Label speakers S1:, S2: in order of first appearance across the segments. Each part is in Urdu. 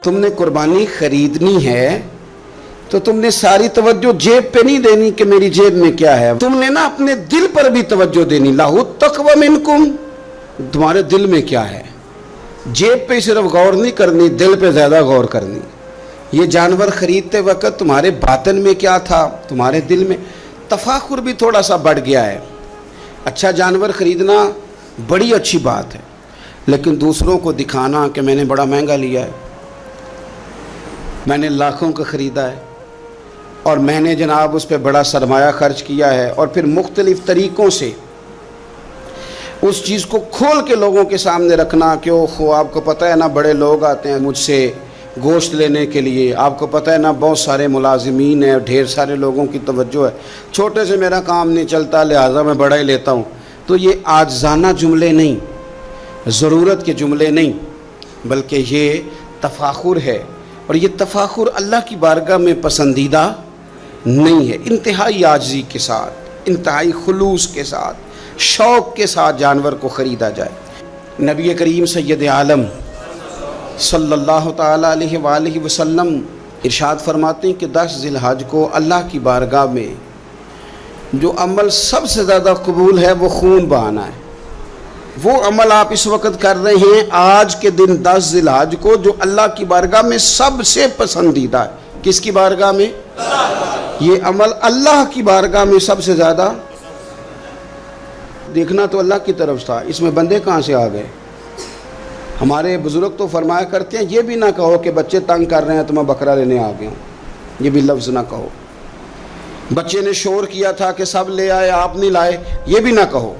S1: تم نے قربانی خریدنی ہے تو تم نے ساری توجہ جیب پہ نہیں دینی کہ میری جیب میں کیا ہے، تم نے نا اپنے دل پر بھی توجہ دینی، لَهُ التَّقْوَى مِنْكُمْ، تمہارے دل میں کیا ہے۔ جیب پہ صرف غور نہیں کرنی، دل پہ زیادہ غور کرنی۔ یہ جانور خریدتے وقت تمہارے باطن میں کیا تھا، تمہارے دل میں۔ تفاخر بھی تھوڑا سا بڑھ گیا ہے۔ اچھا جانور خریدنا بڑی اچھی بات ہے، لیکن دوسروں کو دکھانا کہ میں نے بڑا مہنگا لیا ہے، میں نے لاکھوں کا خریدا ہے، اور میں نے جناب اس پہ بڑا سرمایہ خرچ کیا ہے، اور پھر مختلف طریقوں سے اس چیز کو کھول کے لوگوں کے سامنے رکھنا کہ اوہ آپ کو پتہ ہے نا بڑے لوگ آتے ہیں مجھ سے گوشت لینے کے لیے، آپ کو پتہ ہے نا بہت سارے ملازمین ہیں، ڈھیر سارے لوگوں کی توجہ ہے، چھوٹے سے میرا کام نہیں چلتا لہٰذا میں بڑا ہی لیتا ہوں۔ تو یہ عاجزانہ جملے نہیں، ضرورت کے جملے نہیں، بلکہ یہ تفاخر ہے، اور یہ تفاخر اللہ کی بارگاہ میں پسندیدہ نہیں ہے۔ انتہائی عاجزی کے ساتھ، انتہائی خلوص کے ساتھ، شوق کے ساتھ جانور کو خریدا جائے۔ نبی کریم سید عالم صلی اللہ تعالیٰ علیہ وآلہ وسلم ارشاد فرماتے ہیں کہ 10 ذی الحج کو اللہ کی بارگاہ میں جو عمل سب سے زیادہ قبول ہے وہ خون بہانا ہے۔ وہ عمل آپ اس وقت کر رہے ہیں آج کے دن 10 ذی الحج کو جو اللہ کی بارگاہ میں سب سے پسندیدہ ہے۔ کس کی بارگاہ میں؟ یہ عمل اللہ کی بارگاہ میں سب سے زیادہ۔ دیکھنا تو اللہ کی طرف تھا، اس میں بندے کہاں سے آ گئے؟ ہمارے بزرگ تو فرمایا کرتے ہیں یہ بھی نہ کہو کہ بچے تنگ کر رہے ہیں تو میں بکرا لینے آ گیا ہوں، یہ بھی لفظ نہ کہو۔ بچے نے شور کیا تھا کہ سب لے آئے آپ نہیں لائے، یہ بھی نہ کہو۔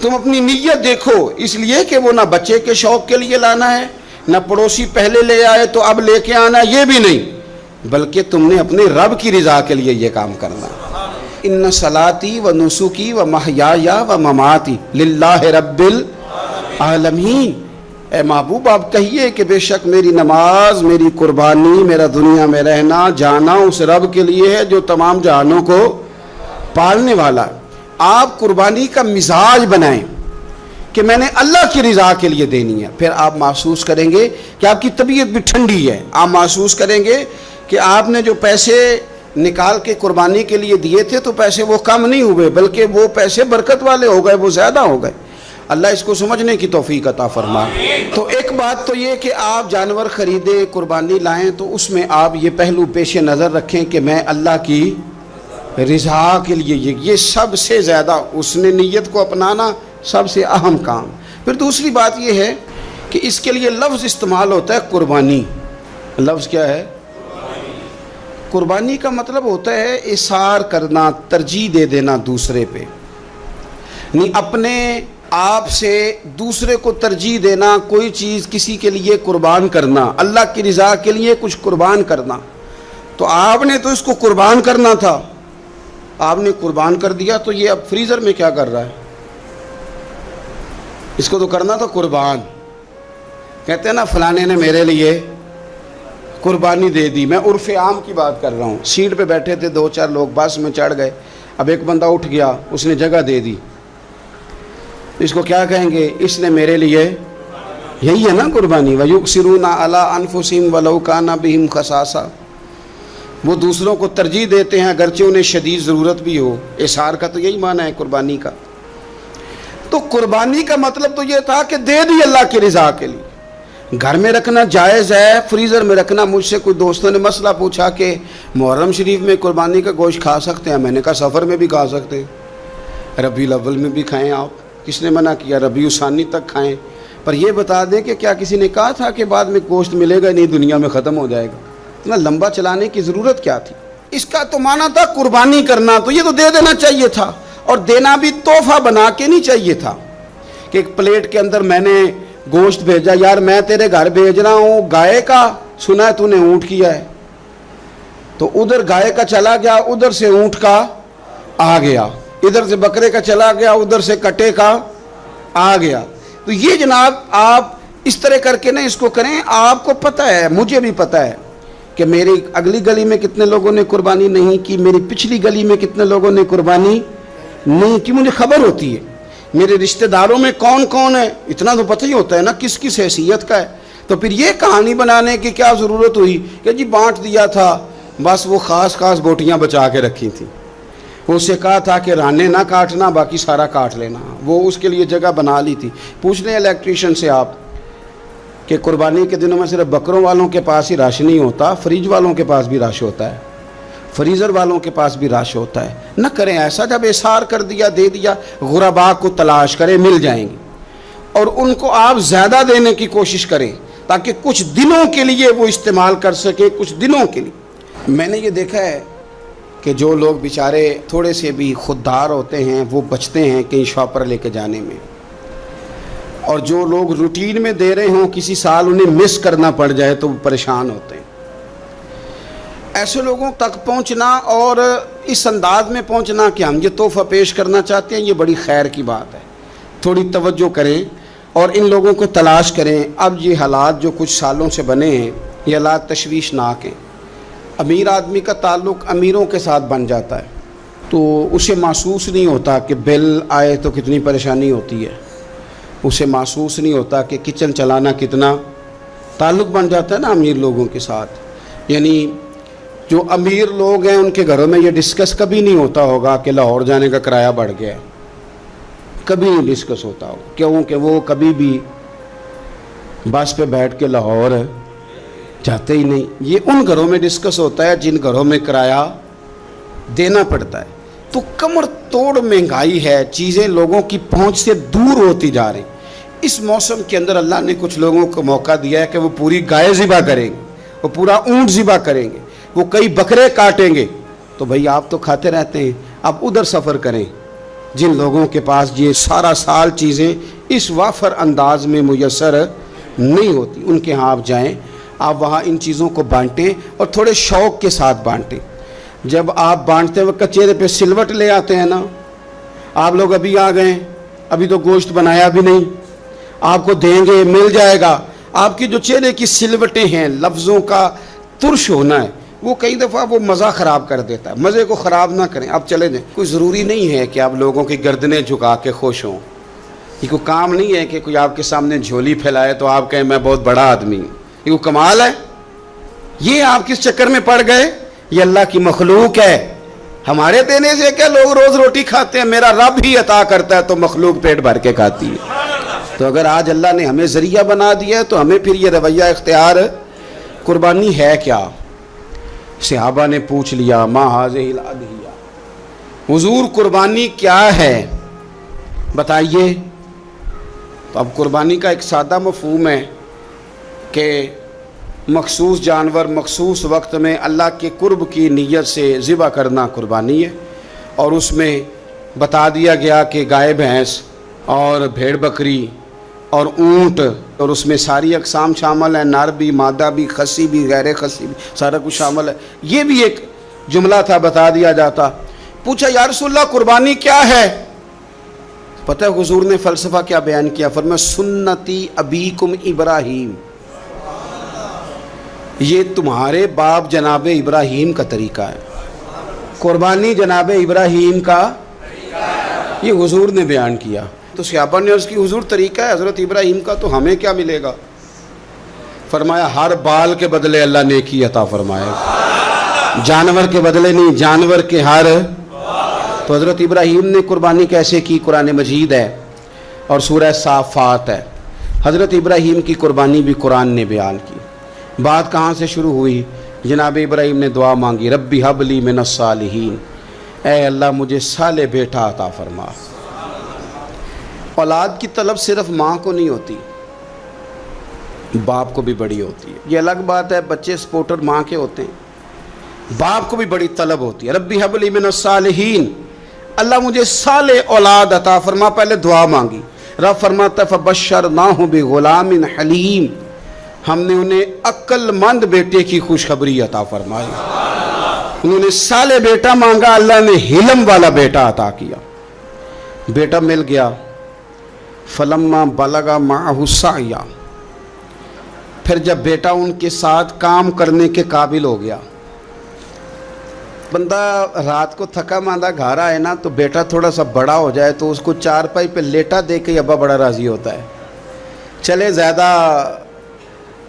S1: تم اپنی نیت دیکھو، اس لیے کہ وہ نہ بچے کے شوق کے لیے لانا ہے، نہ پڑوسی پہلے لے آئے تو اب لے کے آنا، یہ بھی نہیں، بلکہ تم نے اپنے رب کی رضا کے لیے یہ کام کرنا۔ ان صلاتی و نسکی و محیایا و مماتی للہ رب العالمین۔ اے محبوب آپ کہیے کہ بے شک میری نماز، میری قربانی، میرا دنیا میں رہنا جانا اس رب کے لیے ہے جو تمام جہانوں کو پالنے والا ہے۔ آپ قربانی کا مزاج بنائیں کہ میں نے اللہ کی رضا کے لیے دینی ہے، پھر آپ محسوس کریں گے کہ آپ کی طبیعت بھی ٹھنڈی ہے، آپ محسوس کریں گے کہ آپ نے جو پیسے نکال کے قربانی کے لیے دیے تھے تو پیسے وہ کم نہیں ہوئے بلکہ وہ پیسے برکت والے ہو گئے، وہ زیادہ ہو گئے۔ اللہ اس کو سمجھنے کی توفیق عطا فرمائے۔ تو ایک بات تو یہ کہ آپ جانور خریدیں، قربانی لائیں تو اس میں آپ یہ پہلو پیش نظر رکھیں کہ میں اللہ کی رضا کے لیے، یہ سب سے زیادہ اس نے نیت کو اپنانا سب سے اہم کام۔ پھر دوسری بات یہ ہے کہ اس کے لیے لفظ استعمال ہوتا ہے قربانی۔ لفظ کیا ہے؟ قربانی کا مطلب ہوتا ہے اثار کرنا، ترجیح دے دینا دوسرے پہ، نہیں اپنے آپ سے دوسرے کو ترجیح دینا، کوئی چیز کسی کے لیے قربان کرنا، اللہ کی رضا کے لیے کچھ قربان کرنا۔ تو آپ نے تو اس کو قربان کرنا تھا، آپ نے قربان کر دیا تو یہ اب فریزر میں کیا کر رہا ہے؟ اس کو تو کرنا تھا قربان۔ کہتے ہیں نا فلانے نے میرے لیے قربانی دے دی، میں عرف عام کی بات کر رہا ہوں۔ سیٹ پہ بیٹھے تھے 2-4 لوگ، بس میں چڑھ گئے، اب ایک بندہ اٹھ گیا، اس نے جگہ دے دی، اس کو کیا کہیں گے؟ اس نے میرے لیے، یہی ہے نا قربانی۔ وَيُؤْثِرُونَ عَلَىٰ أَنفُسِهِمْ وَلَوْ كَانَ بِهِمْ خَصَاصَةٌ، وہ دوسروں کو ترجیح دیتے ہیں اگرچہ انہیں شدید ضرورت بھی ہو۔ اثار کا تو یہی معنی ہے قربانی کا۔ تو قربانی کا مطلب تو یہ تھا کہ دے دی اللہ کی رضا کے لیے۔ گھر میں رکھنا جائز ہے، فریزر میں رکھنا، مجھ سے کوئی دوستوں نے مسئلہ پوچھا کہ محرم شریف میں قربانی کا گوشت کھا سکتے ہیں؟ میں نے کہا سفر میں بھی کھا سکتے ہیں، ربیع الاول میں بھی کھائیں آپ، کس نے منع کیا؟ ربیع الثانی تک کھائیں، پر یہ بتا دیں کہ کیا کسی نے کہا تھا کہ بعد میں گوشت ملے گا نہیں، دنیا میں ختم ہو جائے گا؟ اتنا لمبا چلانے کی ضرورت کیا تھی؟ اس کا تو معنی تھا قربانی کرنا، تو یہ تو دے دینا چاہیے تھا، اور دینا بھی تحفہ بنا کے نہیں چاہیے تھا کہ ایک پلیٹ کے اندر میں نے گوشت بھیجا، یار میں تیرے گھر بھیج رہا ہوں، گائے کا سنا ہے تو نے اونٹ کیا ہے، تو ادھر گائے کا چلا گیا، ادھر سے اونٹ کا آ گیا، ادھر سے بکرے کا چلا گیا، ادھر سے کٹے کا آ گیا۔ تو یہ جناب آپ اس طرح کر کے نہ اس کو کریں۔ آپ کو پتہ ہے، مجھے بھی پتہ ہے کہ میری اگلی گلی میں کتنے لوگوں نے قربانی نہیں کی، میری پچھلی گلی میں کتنے لوگوں نے قربانی نہیں کی، مجھے خبر ہوتی ہے۔ میرے رشتہ داروں میں کون کون ہے اتنا تو پتہ ہی ہوتا ہے نا، کس کس حیثیت کا ہے۔ تو پھر یہ کہانی بنانے کی کیا ضرورت ہوئی کہ جی بانٹ دیا تھا، بس وہ خاص بوٹیاں بچا کے رکھی تھیں، وہ اسے کہا تھا کہ رانے نہ کاٹنا، باقی سارا کاٹ لینا، وہ اس کے لیے جگہ بنا لی تھی۔ پوچھ لیں الیکٹریشین سے آپ کہ قربانی کے دنوں میں صرف بکروں والوں کے پاس ہی رش نہیں ہوتا، فریج والوں کے پاس بھی رش ہوتا ہے، فریزر والوں کے پاس بھی رش ہوتا ہے۔ نہ کریں ایسا، جب احصار کر دیا دے دیا، غرباء کو تلاش کریں، مل جائیں گے، اور ان کو آپ زیادہ دینے کی کوشش کریں تاکہ کچھ دنوں کے لیے وہ استعمال کر سکیں، کچھ دنوں کے لیے۔ میں نے یہ دیکھا ہے کہ جو لوگ بیچارے تھوڑے سے بھی خوددار ہوتے ہیں وہ بچتے ہیں کہیں شاپ پر لے کے جانے میں، اور جو لوگ روٹین میں دے رہے ہوں کسی سال انہیں مس کرنا پڑ جائے تو وہ پریشان ہوتے ہیں۔ ایسے لوگوں تک پہنچنا اور اس انداز میں پہنچنا کہ ہم یہ تحفہ پیش کرنا چاہتے ہیں، یہ بڑی خیر کی بات ہے۔ تھوڑی توجہ کریں اور ان لوگوں کو تلاش کریں۔ اب یہ حالات جو کچھ سالوں سے بنے ہیں یہ حالات تشویشناک ہیں۔ امیر آدمی کا تعلق امیروں کے ساتھ بن جاتا ہے تو اسے محسوس نہیں ہوتا کہ بل آئے تو کتنی پریشانی ہوتی ہے، اسے محسوس نہیں ہوتا کہ کچن چلانا کتنا، تعلق بن جاتا ہے نا امیر لوگوں کے ساتھ۔ یعنی جو امیر لوگ ہیں ان کے گھروں میں یہ ڈسکس کبھی نہیں ہوتا ہوگا کہ لاہور جانے کا کرایہ بڑھ گیا ہے، کبھی نہیں ڈسکس ہوتا ہوگا، کیونکہ وہ کبھی بھی بس پہ بیٹھ کے لاہور جاتے ہی نہیں۔ یہ ان گھروں میں ڈسکس ہوتا ہے جن گھروں میں کرایہ دینا پڑتا ہے۔ تو کمر توڑ مہنگائی ہے، چیزیں لوگوں کی پہنچ سے دور ہوتی جا رہی۔ اس موسم کے اندر اللہ نے کچھ لوگوں کو موقع دیا ہے کہ وہ پوری گائے ذبح کریں گے، وہ پورا اونٹ ذبح کریں گے، وہ کئی بکرے کاٹیں گے۔ تو بھئی آپ تو کھاتے رہتے ہیں، اب ادھر سفر کریں جن لوگوں کے پاس یہ سارا سال چیزیں اس وافر انداز میں میسر نہیں ہوتی، ان کے ہاں آپ جائیں، آپ وہاں ان چیزوں کو بانٹیں اور تھوڑے شوق کے ساتھ بانٹیں۔ جب آپ بانٹتے وقت چہرے پہ سلوٹ لے آتے ہیں نا، آپ لوگ ابھی آ گئے، ابھی تو گوشت بنایا بھی نہیں، آپ کو دیں گے، مل جائے گا، آپ کی جو چہرے کی سلوٹیں ہیں، لفظوں کا ترش ہونا ہے، وہ کئی دفعہ وہ مزہ خراب کر دیتا ہے۔ مزے کو خراب نہ کریں، آپ چلے جائیں۔ کوئی ضروری نہیں ہے کہ آپ لوگوں کی گردنیں جھکا کے خوش ہوں، یہ کوئی کام نہیں ہے کہ کوئی آپ کے سامنے جھولی پھیلائے تو آپ کہیں میں بہت بڑا آدمی ہوں، یہ کوئی کمال ہے؟ یہ آپ کس چکر میں پڑ گئے؟ یہ اللہ کی مخلوق ہے، ہمارے دینے سے کیا لوگ روز روٹی کھاتے ہیں، میرا رب ہی عطا کرتا ہے تو مخلوق پیٹ بھر کے کھاتی ہے۔ تو اگر آج اللہ نے ہمیں ذریعہ بنا دیا ہے تو ہمیں پھر یہ رویہ اختیار، قربانی ہے کیا؟ صحابہ نے پوچھ لیا ما ھذہ الاضحیہ، حضور قربانی کیا ہے بتائیے۔ تو اب قربانی کا ایک سادہ مفہوم ہے کہ مخصوص جانور مخصوص وقت میں اللہ کے قرب کی نیت سے ذبح کرنا قربانی ہے، اور اس میں بتا دیا گیا کہ گائے بھینس اور بھیڑ بکری اور اونٹ، اور اس میں ساری اقسام شامل ہیں، نر بھی، مادہ بھی، خصی بھی، غیر خصی بھی، سارا کچھ شامل ہے۔ یہ بھی ایک جملہ تھا، بتا دیا جاتا۔ پوچھا یا رسول اللہ قربانی کیا ہے؟ پتہ ہے حضور نے فلسفہ کیا بیان کیا؟ فرمایا سنتی ابیکم ابراہیم، یہ تمہارے باپ جناب ابراہیم کا طریقہ ہے، قربانی جناب ابراہیم کا یہ حضور نے بیان کیا۔ تو صحابہ نے عرض کی حضور طریقہ ہے حضرت ابراہیم کا، تو ہمیں کیا ملے گا؟ فرمایا ہر بال کے بدلے اللہ نیکی عطا فرمائے، جانور کے بدلے نہیں، جانور کے ہر۔ تو حضرت ابراہیم نے قربانی کیسے کی؟ قرآن مجید ہے اور سورہ صافات ہے، حضرت ابراہیم کی قربانی بھی قرآن نے بیان کی۔ بات کہاں سے شروع ہوئی؟ جناب ابراہیم نے دعا مانگی ربی ہب لی من الصالحین، اے اللہ مجھے صالح بیٹا عطا فرما۔ اولاد کی طلب صرف ماں کو نہیں ہوتی، باپ کو بھی بڑی ہوتی ہے۔ یہ الگ بات ہے بچے سپورٹر ماں کے ہوتے ہیں، باپ کو بھی بڑی طلب ہوتی ہے۔ ربی ہب لی من الصالحین، اللہ مجھے صالح اولاد عطا فرما، پہلے دعا مانگی۔ رب فرماتا فبشرناہ بغلام حلیم، ہم نے انہیں عقل مند بیٹے کی خوشخبری عطا فرمائی۔ انہوں نے صالح بیٹا مانگا، اللہ نے حلم والا بیٹا عطا کیا، بیٹا مل گیا۔ فلما بلغ معہ السعی، پھر جب بیٹا ان کے ساتھ کام کرنے کے قابل ہو گیا، بندہ رات کو تھکا ماندہ گھر آئے نا تو بیٹا تھوڑا سا بڑا ہو جائے تو اس کو چارپائی پہ لیٹا دے کے ابا بڑا راضی ہوتا ہے۔ چلے زیادہ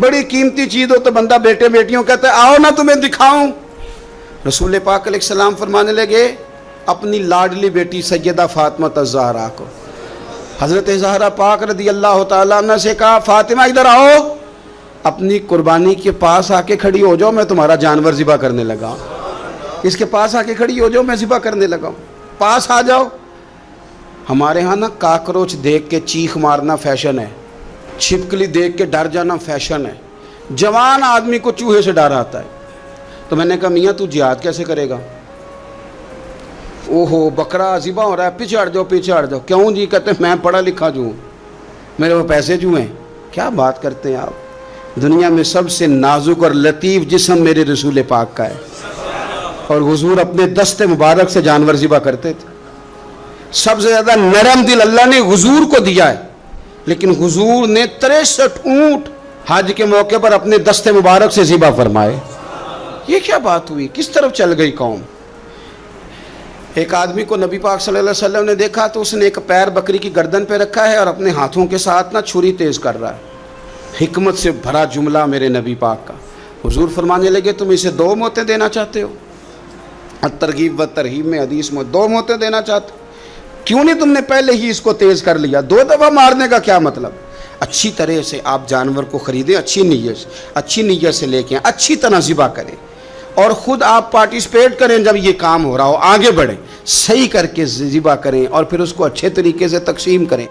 S1: بڑی قیمتی چیز ہو تو بندہ بیٹے بیٹیوں کہتا ہے آؤ نا تمہیں دکھاؤں. رسول پاک علیہ السلام فرمانے لگے اپنی لاڈلی بیٹی سیدہ فاطمہ الزہرا کو. حضرت زہرا پاک رضی اللہ تعالیٰ عنہ سے کہا فاطمہ ادھر آؤ, اپنی قربانی کے پاس آ کے کھڑی ہو جاؤ, میں تمہارا جانور ذبح کرنے لگا ہوں. اس کے پاس آ کے کھڑی ہو جاؤ, میں ذبح کرنے لگا ہوں, پاس آ جاؤ. ہمارے ہاں نا کاکروچ دیکھ کے چیخ مارنا فیشن ہے, چھپکلی دیکھ کے ڈر جانا فیشن ہے, جوان آدمی کو چوہے سے ڈر آتا ہے. تو میں نے کہا میاں تو جہاد کیسے کرے گا؟ اوہو بکرا ذبح ہو رہا ہے, پیچھے ہٹ جاؤ پیچھے ہٹ جاؤ. کیوں جی؟ کہتے ہیں میں پڑھا لکھا جو ہوں, میرے وہ پیسے جو ہیں. کیا بات کرتے ہیں آپ؟ دنیا میں سب سے نازک اور لطیف جسم میرے رسول پاک کا ہے, اور حضور اپنے دست مبارک سے جانور ذبح کرتے تھے. سب سے زیادہ نرم دل اللہ نے حضور کو دیا ہے, لیکن حضور نے 63 اونٹ حج کے موقع پر اپنے دست مبارک سے ذبح فرمائے. یہ کیا بات ہوئی؟ کس طرف چل گئی قوم؟ ایک آدمی کو نبی پاک صلی اللہ علیہ وسلم نے دیکھا تو اس نے ایک پیر بکری کی گردن پہ رکھا ہے اور اپنے ہاتھوں کے ساتھ نا چھری تیز کر رہا ہے. حکمت سے بھرا جملہ میرے نبی پاک کا. حضور فرمانے لگے تم اسے 2 موتیں دینا چاہتے ہو؟ ترغیب و ترہیب میں حدیث میں 2 موتیں دینا چاہتے ہو؟ کیوں نہیں تم نے پہلے ہی اس کو تیز کر لیا؟ 2 دفعہ مارنے کا کیا مطلب؟ اچھی طرح سے آپ جانور کو خریدیں, اچھی نیت سے لے کے اچھی طرح ذبح کریں, اور خود آپ پارٹیسپیٹ کریں. جب یہ کام ہو رہا ہو آگے بڑھیں, صحیح کر کے ذبح کریں اور پھر اس کو اچھے طریقے سے تقسیم کریں.